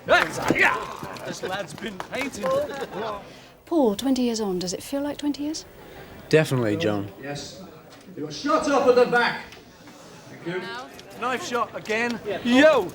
This lad's been painted. Paul, 20 years on, does it feel like 20 years? Definitely, John. Yes. You got shot up at the back. Thank you. Knife shot again. Yo!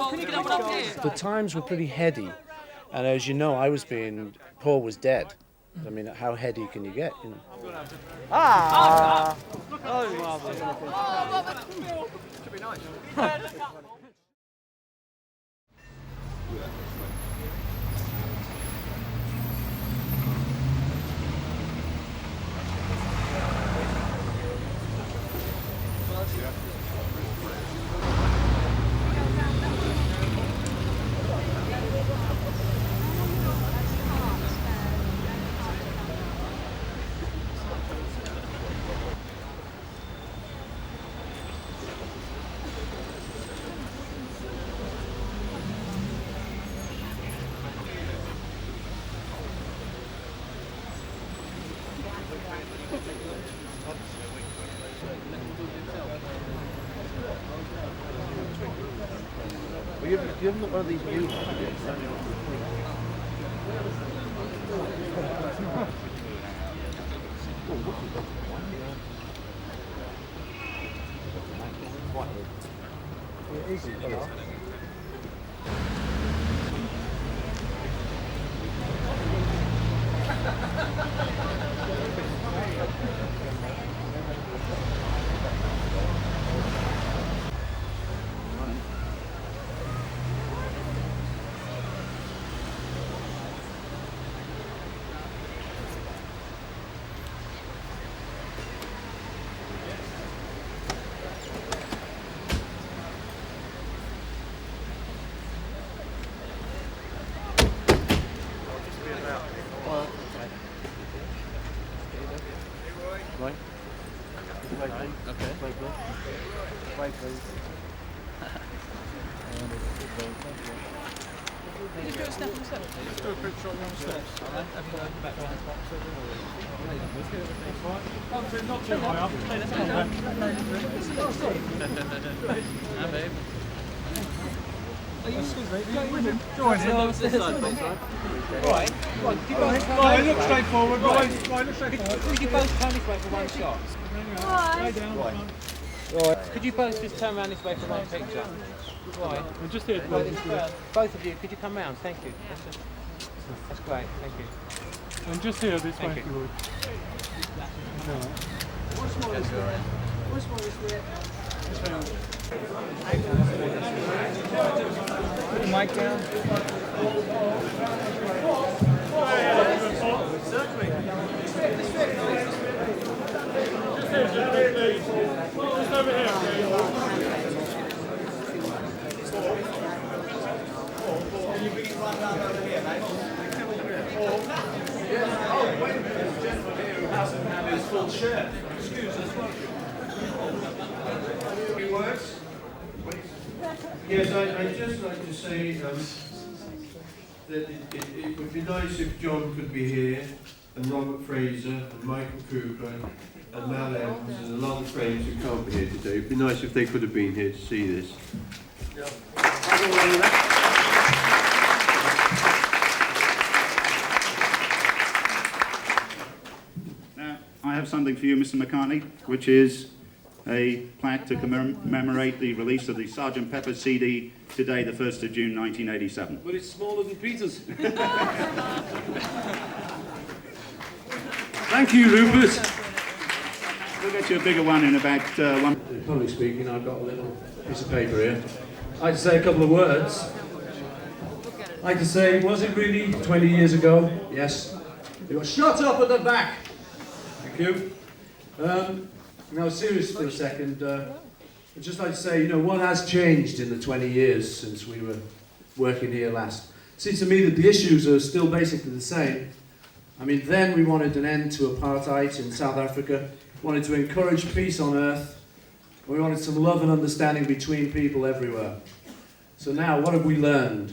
Can you get up here? The times were pretty heady, and as you know, Paul was dead. I mean, how heady can you get, you know? Ah! Should be nice. You haven't got one of these new ones. Right. Okay. Right, please. Can you just go a step on the steps, please? Let's do a picture on the steps. Not too high up. Let's go down. Hi, babe. Join in. This side, please, right? Right. Right, look straight forward. Right, look straight forward. Could you both turn this way for one shot? Lay down. Right. Could you both just turn around this way for one picture? Why? I'm just here. Both of you, could you come round? Thank you. That's great, thank you. I'm just here this way. Thank you. If you would. Put the mic down. Just over here. Full shirt. Excuse us. Few words? Yes, I'd just like to say that it would be nice if John could be here, and Robert Fraser, and Michael Cooper, and Mal Evans, and a lot of friends who can't be here today. It'd be nice if they could have been here to see this. Yeah. I have something for you, Mr. McCartney, which is a plaque to commemorate the release of the Sgt. Pepper CD today, the 1st of June 1987. But it's smaller than Peter's. Thank you, Rupert. We'll get you a bigger one in about one. Public speaking, I've got a little piece of paper here. I'd like to say a couple of words. I'd like to say, was it really 20 years ago? Yes. You got shot up at the back. Thank you. Now, serious for a second. I'd just like to say, you know, what has changed in the 20 years since we were working here last? It seems to me that the issues are still basically the same. I mean, then we wanted an end to apartheid in South Africa, wanted to encourage peace on earth, we wanted some love and understanding between people everywhere. So now, what have we learned?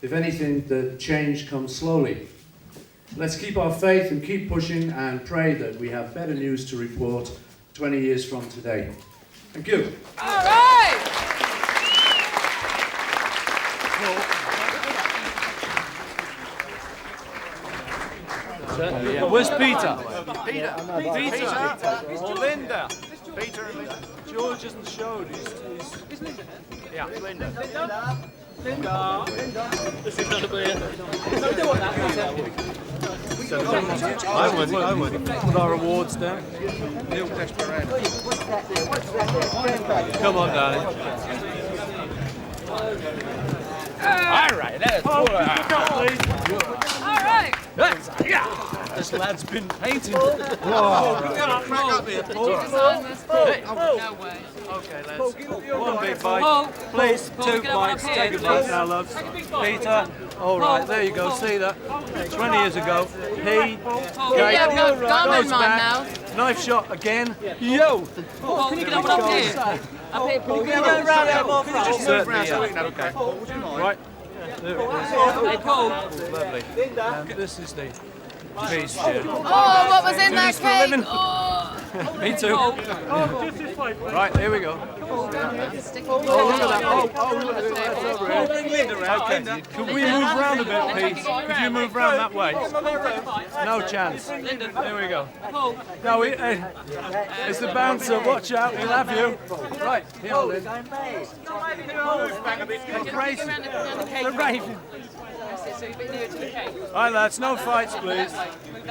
If anything, the change comes slowly. Let's keep our faith and keep pushing and pray that we have better news to report 20 years from today. Thank you. All right! Certainly, yeah. Where's Peter? Peter. Or Linda? Peter and Linda. George hasn't showed. He's Yeah, Linda. I would. Put our awards down. Come on, darling. All right, that's cool. All right. This lad's been painting. Design this. No way. Okay, lads. One big bite. Paul. Please, Paul, two get up bites. here, Take a bite now, loves. Peter. All right, there you go. See that? 20 years ago. He Yeah, I've got gum in goes mine back. now. Knife shot again. Yo! Paul, can you get up here? Up here, Paul. Can you get around there more? Certainly, yeah. Okay. Right. There it is. Hey, Paul. Lovely. And this is the piece here. Oh, what was in that this for a cake? living? Oh. Me too. Right, here we go. Oh, look at that. Oh, look at that. That's over here. Okay. Could we move round a bit, please? Could you move round that way? No chance. There we go. No, it's the bouncer. Watch out, he'll have you. Right, here, Lynn. Crazy. The raven. Right, lads, no fights, please. A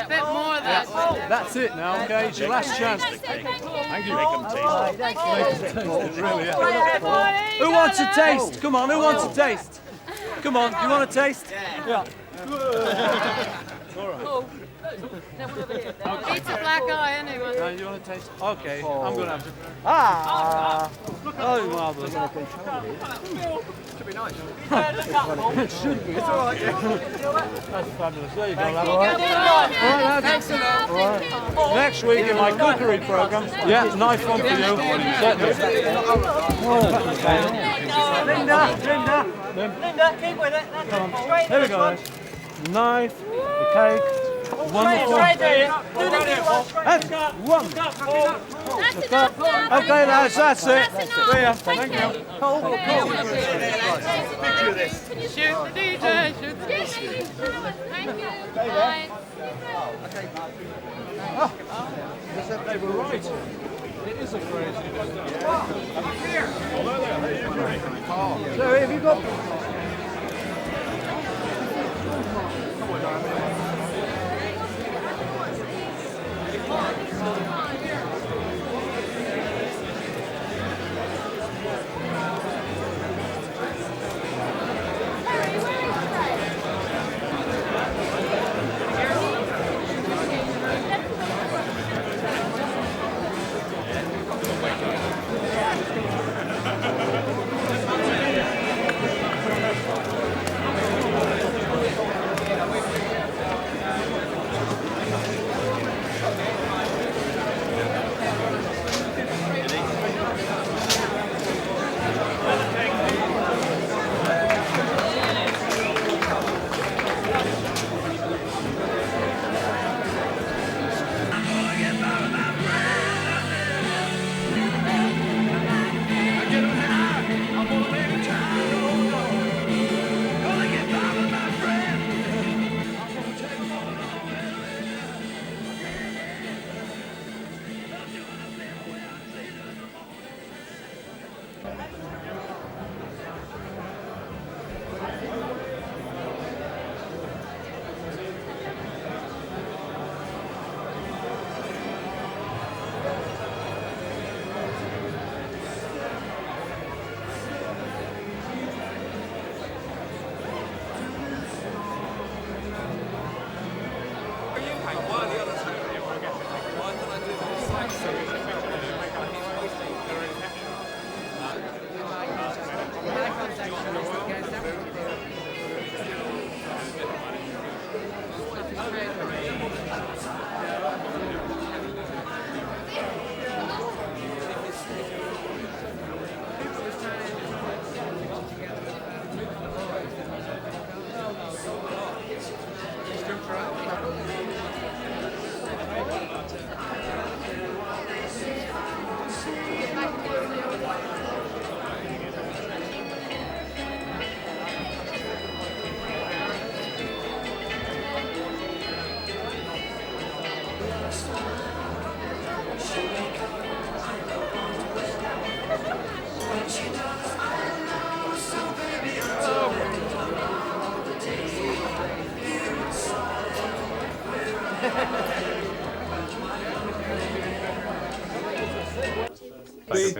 bit more of that. That's it now, okay? It's your last chance. Thank you. Make them taste it. Really, yeah. Who wants a taste? Come on, who wants a taste? Come on, you want a taste? Yeah. Beats a black eye anyway. You want a taste? Okay, I'm going to have to. Oh, marvellous. Should be nice. It should be. It's all right. That's fabulous. There you go, lad. All right. Thanks a lot. Next week in my cookery programme. Yeah, nice one for you. Certainly. Linda, keep with it. There we go, then. Knife, the cake. Wonderful. That's one. Okay, lads, that's it. See ya. Thank you. Picture this. Shoot the DJ. Shoot the DJ. Thank you. Bye. They were right. It is a crazy. So have you got?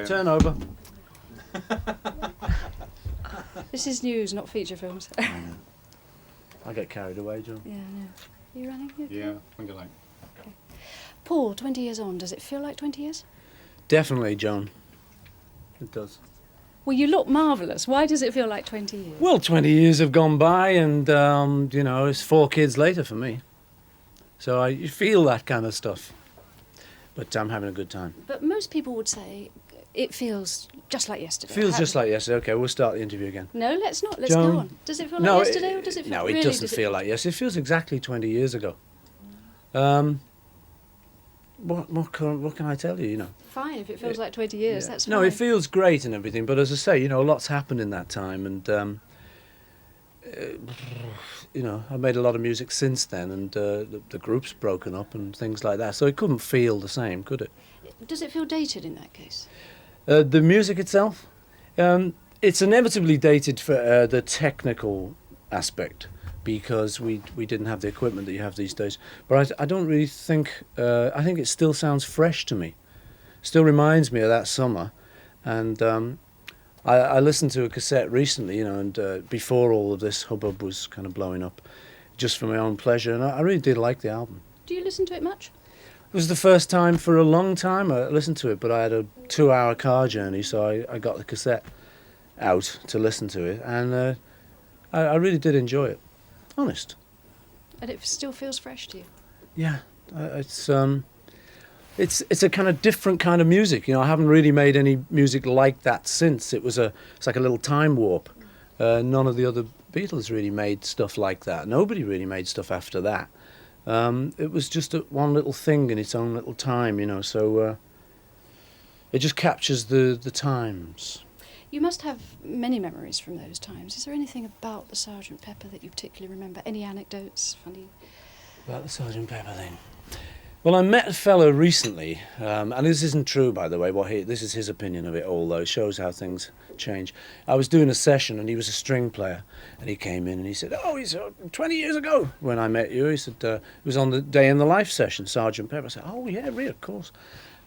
Turn over. This is news, not feature films. I get carried away, John. Yeah, no. Are you running? You okay? Yeah, finger like. Paul, 20 years on, does it feel like 20 years? Definitely, John. It does. Well, you look marvellous. Why does it feel like 20 years? Well, 20 years have gone by and, you know, it's 4 kids later for me. So you feel that kind of stuff. But I'm having a good time. But most people would say it feels just like yesterday. Feels just like yesterday. Okay, we'll start the interview again. No, let's not. Let's Joan, go on. Does it feel like yesterday or does it feel No, really, it doesn't feel like yesterday. It feels exactly 20 years ago. What can I tell you, you know? Fine, if it feels like 20 years, that's fine. No, it feels great and everything, but as I say, you know, a lot's happened in that time, and you know, I've made a lot of music since then, and the group's broken up and things like that, so it couldn't feel the same, could it? Does it feel dated in that case? The music itself, it's inevitably dated for the technical aspect, because we didn't have the equipment that you have these days. But I don't really think, I think it still sounds fresh to me. Still reminds me of that summer. And I listened to a cassette recently, you know, and before all of this hubbub was kind of blowing up, just for my own pleasure, and I really did like the album. Do you listen to it much? It was the first time for a long time I listened to it, but I had a 2-hour car journey, so I got the cassette out to listen to it, and I really did enjoy it. Honest. And it still feels fresh to you? Yeah, it's a kind of different kind of music. You know, I haven't really made any music like that since. It's like a little time warp. None of the other Beatles really made stuff like that. Nobody really made stuff after that. It was just one little thing in its own little time, you know. So it just captures the times. You must have many memories from those times. Is there anything about the Sgt. Pepper that you particularly remember? Any anecdotes, funny? About the Sgt. Pepper thing? Well, I met a fellow recently, and this isn't true, by the way. This is his opinion of it all, though. It shows how things change. I was doing a session, and he was a string player, and he came in and he said, "Oh, he's 20 years ago when I met you." He said, "It was on the Day in the Life session, Sgt. Pepper." I said, "Oh, yeah, really, of course."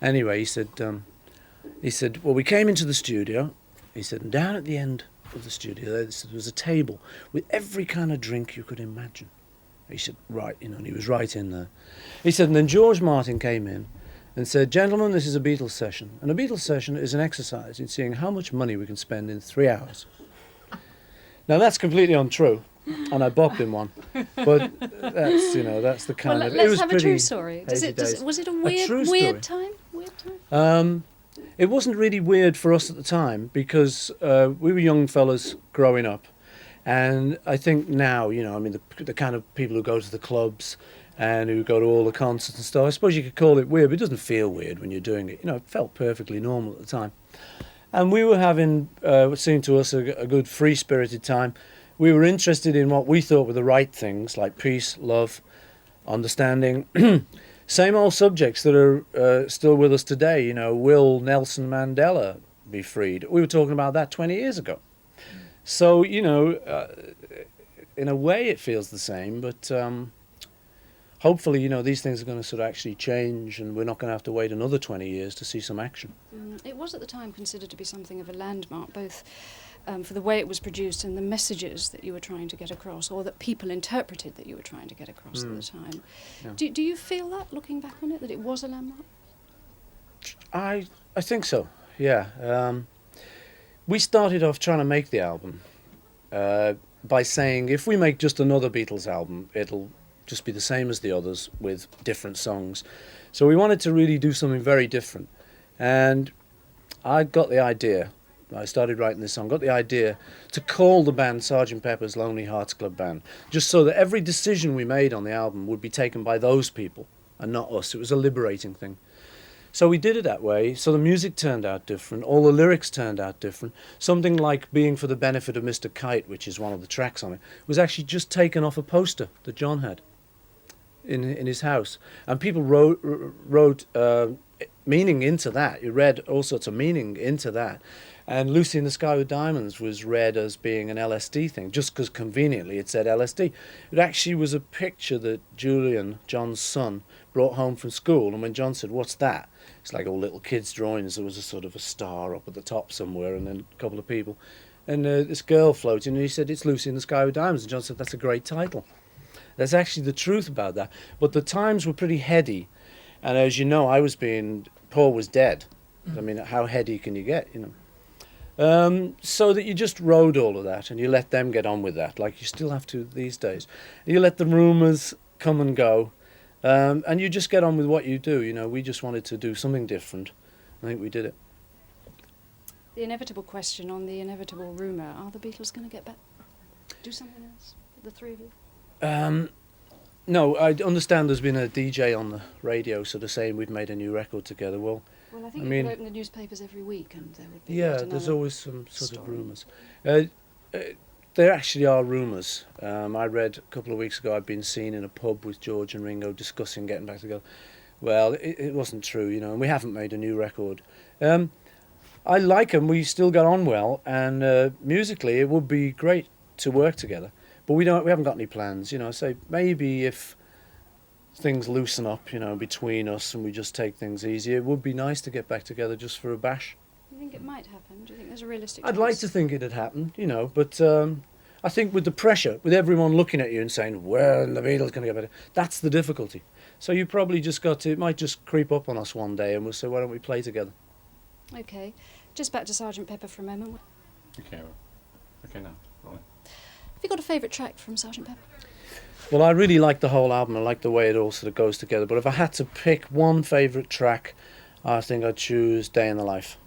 Anyway, he said, "Well, we came into the studio." He said, and down at the end of the studio there was a table with every kind of drink you could imagine. He said, right, you know, and he was right in there. He said, and then George Martin came in and said, "Gentlemen, this is a Beatles session. And a Beatles session is an exercise in seeing how much money we can spend in 3 hours." Now, that's completely untrue, and I bopped him one. But that's, you know, that's the kind well, of... let's it was have a pretty true story. Was it a weird time? It wasn't really weird for us at the time, because we were young fellas growing up, and I think now, you know, I mean, the kind of people who go to the clubs and who go to all the concerts and stuff, I suppose you could call it weird, but it doesn't feel weird when you're doing it. You know, it felt perfectly normal at the time. And we were having, what seemed to us, a good free-spirited time. We were interested in what we thought were the right things, like peace, love, understanding. Same old subjects that are still with us today, you know, will Nelson Mandela be freed? We were talking about that 20 years ago. So, you know, in a way it feels the same, but hopefully, you know, these things are going to sort of actually change, and we're not going to have to wait another 20 years to see some action. It was at the time considered to be something of a landmark, both for the way it was produced and the messages that you were trying to get across, or that people interpreted that you were trying to get across at the time. Yeah. Do you feel that, looking back on it, that it was a landmark? I think so, yeah. We started off trying to make the album by saying, if we make just another Beatles album, it'll just be the same as the others with different songs. So we wanted to really do something very different. And I got the idea, I started writing this song, got the idea to call the band Sgt. Pepper's Lonely Hearts Club Band, just so that every decision we made on the album would be taken by those people and not us. It was a liberating thing. So we did it that way, so the music turned out different, all the lyrics turned out different. Something like Being for the Benefit of Mr. Kite, which is one of the tracks on it, was actually just taken off a poster that John had in his house. And people wrote meaning into that. You read all sorts of meaning into that. And Lucy in the Sky with Diamonds was read as being an LSD thing, just because conveniently it said LSD. It actually was a picture that Julian, John's son, brought home from school, and when John said, "What's that?" It's like all little kids' drawings. There was a sort of a star up at the top somewhere, and then a couple of people. And this girl floating, and he said, "It's Lucy in the Sky with Diamonds." And John said, "That's a great title." That's actually the truth about that. But the times were pretty heady, and as you know, Paul was dead. I mean, how heady can you get, you know? So that you just rode all of that and you let them get on with that, like you still have to these days. You let the rumours come and go, and you just get on with what you do. You know, we just wanted to do something different. I think we did it. The inevitable question on the inevitable rumour, are the Beatles going to get back? Do something else, the three of you? No, I understand there's been a DJ on the radio sort of saying we've made a new record together. Well, I think I you mean, could open the newspapers every week and there would be there's always some sort of story. rumours. There actually are rumours. I read a couple of weeks ago I'd been seen in a pub with George and Ringo discussing getting back together. Well, it wasn't true, you know, and we haven't made a new record. I like them, we still got on well, and musically it would be great to work together. But we haven't got any plans, you know. So maybe if things loosen up, you know, between us and we just take things easy, it would be nice to get back together just for a bash. Do you think it might happen? Do you think there's a realistic I'd like chance? to think it'd happen, you know, but I think with the pressure, with everyone looking at you and saying, well, the Beatles going to get better, that's the difficulty. So you probably just it might just creep up on us one day and we'll say, why don't we play together? Okay, just back to Sgt. Pepper for a moment. Okay, now. Right. Have you got a favourite track from Sgt. Pepper? Well, I really like the whole album. I like the way it all sort of goes together. But if I had to pick one favourite track, I think I'd choose Day in the Life.